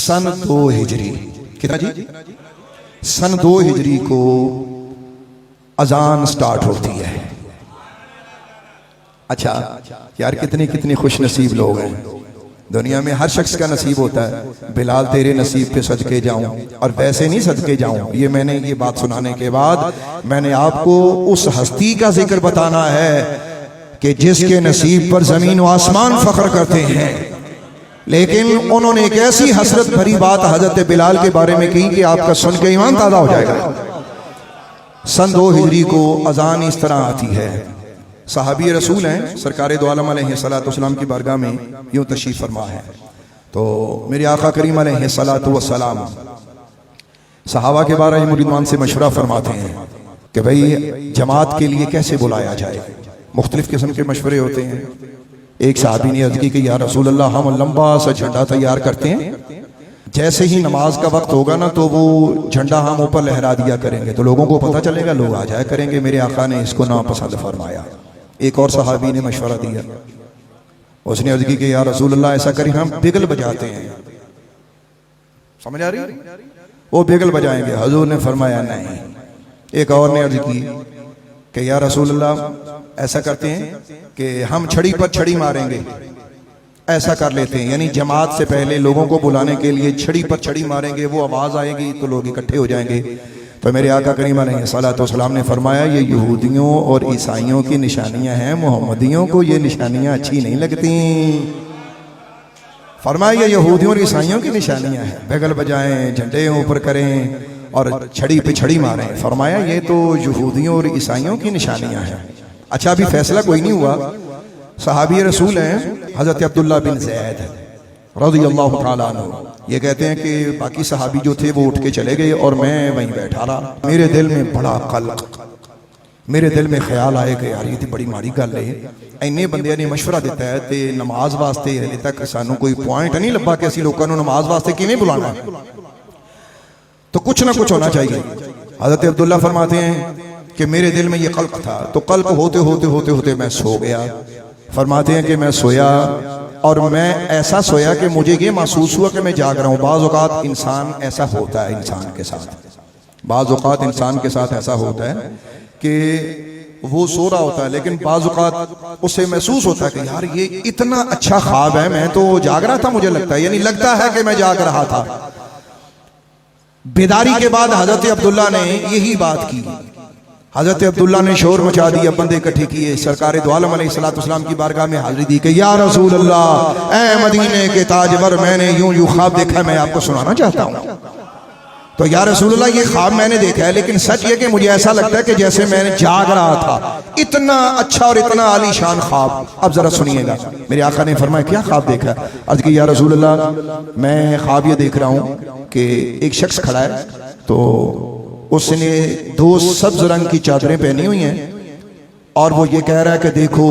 सन 2 हिजरी, कितना जी, सन 2 हिजरी को अजान स्टार्ट होती है। अच्छा यार, कितने कितने खुश नसीब लोग हैं दुनिया में। हर शख्स का नसीब होता है बिलाल तेरे नसीब पे सदके जाऊं, और वैसे नहीं सदके जाऊं। ये मैंने ये बात सुनाने के बाद मैंने आपको उस हस्ती का जिक्र बताना है कि जिसके नसीब पर जमीन व आसमान फख्र करते हैं, लेकिन उन्होंने एक ऐसी हसरत भरी बात हजरत बिलाल के बारे में की कि आपका सुन के ईमान ताज़ा हो जाएगा। सन 2 हिजरी को अजान इस तरह आती है। सहाबी रसूल हैं, सरकार दो आलम अलैहिस्सलाम की बारगाह में यूं तशरीफ फरमा है। तो मेरे आका करीम अलैहिस्सलातु वस्सलाम सहाबा के बारे में मुरीदान से मशवरा फरमाते हैं कि भाई जमात के लिए कैसे बुलाया जाए। मुख्तलिफ किस्म के मशवरे होते हैं। एक सहाबी ने अर्ज़ की कि या रसूल अल्लाह, हम लंबा सा झंडा तैयार करते हैं, जैसे ही नमाज का वक्त होगा ना तो वो झंडा हम ऊपर लहरा दिया करेंगे, तो लोगों को पता चलेगा, लोग आ जाया करेंगे। मेरे आका ने इसको नापसंद फरमाया। एक और सहाबी ने मशवरा दिया, उसने अर्ज़ की कि या रसूल अल्लाह, ऐसा करें हम बिगल बजाते हैं। समझ आ रही? वो बिगल बजाएंगे। हुजूर ने फरमाया नहीं। एक और ने अर्ज़ की कि या रसूल अल्लाह, ऐसा करते हैं कि हम छड़ी पर छड़ी मारेंगे। ऐसा कर लेते हैं, यानी जमात से पहले लोगों को बुलाने के लिए छड़ी पर छड़ी मारेंगे, वो आवाज़ आएगी तो लोग इकट्ठे हो जाएंगे। तो मेरे आका करीम अलैहिस्सलाम ने फरमाया, ये यहूदियों और ईसाइयों की निशानियां हैं, मोहम्मदियों को ये निशानियां अच्छी नहीं लगती। फरमाया ये यहूदियों और ईसाइयों की निशानियां हैं, बिगल बजाएं, झंडे ऊपर करें और छड़ी पे छड़ी मारें। फरमाया ये तो यहूदियों और ईसाइयों की निशानियां हैं। अच्छा, अभी फैसला कोई नहीं हुआ। सहाबी रसूल हैं हजरत अब्दुल्ला बिन ज़ैद रज़ियल्लाहु ताला अन्हु, ये कहते हैं कि बाकी सहाबी जो थे वो उठ के चले गए और मैं वहीं बैठा रहा। मेरे दिल में बड़ा कल्क, मेरे दिल में ख्याल आए कि यार ये तो बड़ी माड़ी गल है। इन्ने बंदियां ने मशवरा दिता है तो नमाज वास्ते हले तक सानू कोई पॉइंट नहीं लभा कि असीं लोकां नूं नमाज वास्ते किवें बुलाना, तो कुछ ना कुछ होना चाहिए। हजरत अब्दुल्ला फरमाते हैं कि मेरे दिल में ये कल्क था, तो कल्क होते होते होते होते मैं सो गया। फरमाते हैं कि मैं सोया और मैं ऐसा सोया कि मुझे ये महसूस हुआ कि मैं जाग रहा हूँ। बाज़ औक़ात इंसान ऐसा होता है, इंसान के साथ बाज़ औक़ात इंसान के साथ ऐसा होता है कि वो सो रहा होता है, लेकिन बाज़ औक़ात उसे महसूस होता है कि यार ये इतना अच्छा ख्वाब है, मैं तो जाग रहा था, मुझे लगता है, यानी लगता है कि मैं जाग रहा था। बेदारी के बाद हजरत अब्दुल्ला ने यही बात की। हजरत अब्दुल्ला ने शोर मचा दिया, बंदे इकट्ठे किए, सरकार दो आलम अलैहिस्सलाम की बारगाह में हाजिरी दी कि या रसूल अल्लाह, ऐ मदीने के ताजवर, मैंने यूं यूं ख्वाब देखा, मैं आपको सुनाना चाहता हूँ। तो या रसूल अल्लाह, ये ख्वाब मैंने देखा है, लेकिन सच ये कि मुझे ऐसा लगता है कि जैसे मैंने जाग रहा था। इतना अच्छा और इतना आलीशान ख्वाब। अब जरा सुनिएगा। मेरे आका ने फरमाया क्या ख्वाब देखा? अर्ज़ की या रसूल अल्लाह, मैं ख्वाब ये देख रहा हूँ कि एक शख्स खड़ा है, तो उसने 2 सब्ज रंग की चादरें पहनी हुई हैं और वो ये कह रहा है कि देखो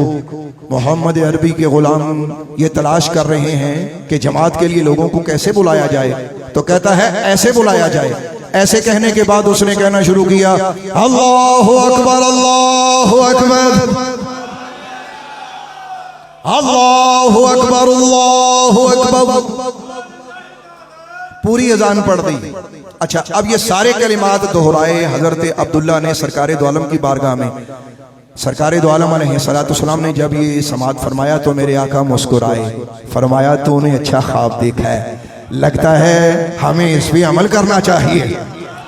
मोहम्मद अरबी के गुलाम ये तलाश कर रहे हैं कि जमात के लिए लोगों को कैसे बुलाया जाए। तो कहता है ऐसे बुलाया जाए। ऐसे कहने के बाद उसने कहना शुरू किया, अल्लाहु अकबर, अल्लाहु अकबर, अल्लाहु अकबर, अल्लाहु अकबर। पूरी अजान पढ़ दी। अच्छा, अब ये सारे कलिमात दोहराए हजरत अब्दुल्ला ने सरकार दो आलम की बारगाह में। सरकार दो आलम अलैहिस्सलाम ने जब ये समाअत फरमाया तो मेरे आका मुस्कुराए। फरमाया तूने अच्छा ख्वाब देखा है, लगता है हमें इस पे अमल करना चाहिए।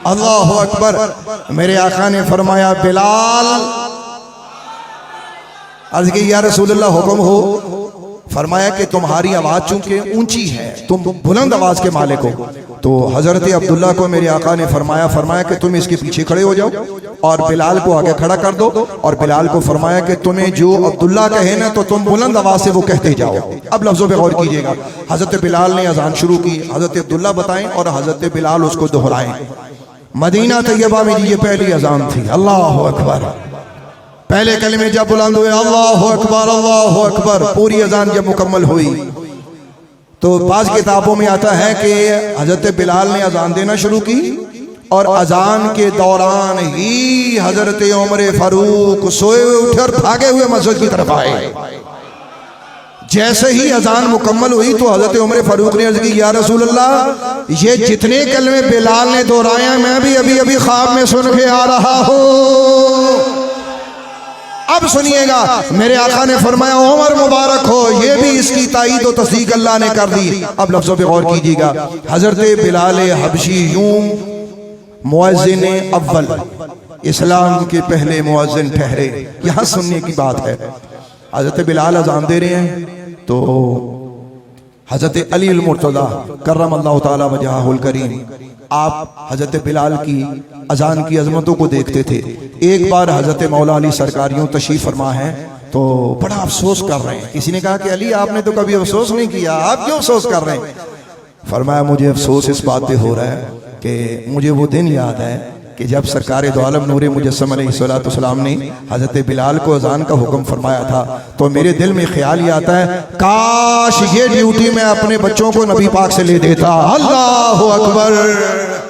अल्लाहु अकबर। मेरे आका ने फरमाया बिलाल, अर्ज़ की या रसूलल्लाह हुक्म हो। फरमाया कि तुम्हारी आवाज चूंकि ऊंची है, तुम बुलंद आवाज के मालिक हो। तो हजरत अब्दुल्ला को मेरे आका ने फरमाया कि तुम इसके पीछे खड़े हो जाओ और बिलाल को आगे खड़ा कर दो, और बिलाल को फरमाया कि तुम्हें जो अब्दुल्ला कहे ना तो तुम बुलंद आवाज से वो कहते जाओ। अब लफ्जों पे गौर कीजिएगा। हजरत बिलाल ने अजान शुरू की, हजरत अब्दुल्ला बताएं और हजरत बिलाल उसको दोहराएं। मदीना तैयबा में ये पहली अजान थी। अल्लाहु अकबर। पहले कलमे जब बुलंद हुए, अल्लाहु अकबर, अल्लाहु अकबर, पूरी अजान जब मुकम्मल हुई तो बाज़ किताबों में आता है कि हजरत बिलाल ने अजान देना शुरू की और अजान के दौरान ही हजरत उमर फारूक सोए उठे और भागे हुए मस्जिद की तरफ आए। जैसे ही अजान मुकम्मल हुई तो हजरत उमर फारूक ने अर्ज की, या रसूल अल्लाह, ये जितने कलमे बिलाल ने दोहराए हैं मैं भी अभी अभी ख्वाब में सुन के आ रहा हूँ। अब सुनिएगा, मेरे आका ने फरमाया उमर मुबारक हो, ये भी इसकी ताईद और तस्दीक अल्लाह ने कर दी। अब लफ्ज़ों पे गौर कीजिएगा, हजरत बिलाल हबशी यूं मुअज्जिन अव्वल, इस्लाम के पहले मुअज्जिन ठहरे। यहाँ सुनने की बात है, हजरत बिलाल अजान दे रहे हैं तो हजरत अली अल मुर्तज़ा कर्रमल्लाहु ताला वजहुल करीम, आप हजरत बिलाल की अजान की अजमतों को देखते थे। एक बार हजरत मौला अली सरकार यूं तशरीफ फरमा है तो बड़ा अफसोस कर रहे हैं। किसी ने कहा कि अली आपने तो कभी अफसोस नहीं किया, आप क्यों अफसोस कर रहे हैं? फरमाया मुझे अफसोस इस बात पे हो रहा है कि मुझे वो दिन याद है कि जब सरकार दो आलम नूर मुजस्सम अलैहिस्सलाम ने हजरत बिलाल को अजान का हुक्म फरमाया था, तो मेरे दिल में ख्याल ये आता है, काश ये ड्यूटी मैं अपने बच्चों को नबी पाक से ले देता। अल्लाह हू अकबर।